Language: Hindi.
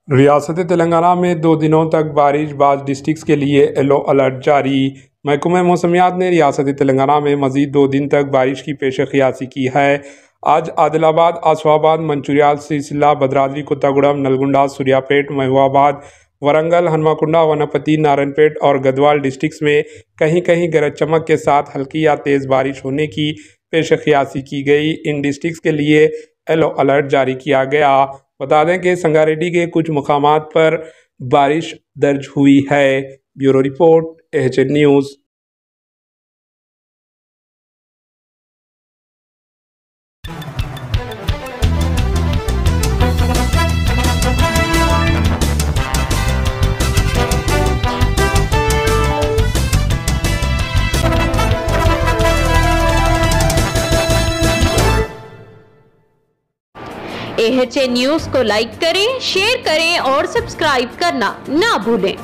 रियासत तेलंगाना में 2 दिनों तक बारिश, 22 डिस्ट्रिक्ट के लिए येलो अलर्ट जारी। महकमा मौसमियात ने रियासत तेलंगाना में मज़ीद 2 दिन तक बारिश की पेशकयासी की है। आज आदिलाबाद, आसिफाबाद, मंचिर्याल, सिरसिल्ला, भद्राद्री कोत्तागुड़म, नलगुंडा, सूर्यापेट, महबूबाबाद, वरंगल, हनुमकुंडा, वनपति, नारायणपेट और गदवाल डिस्ट्रिक्ट में कहीं कहीं गरज चमक के साथ हल्की या तेज़ बारिश होने की पेशकयासी की गई। इन डिस्ट्रिक्ट के लिए येलो अलर्ट जारी किया गया। बता दें कि संगारेड्डी के कुछ मुकामात पर बारिश दर्ज हुई है। Bureau report, AHN news. AHN news को लाइक करें, शेयर करें और सब्सक्राइब करना ना भूलें।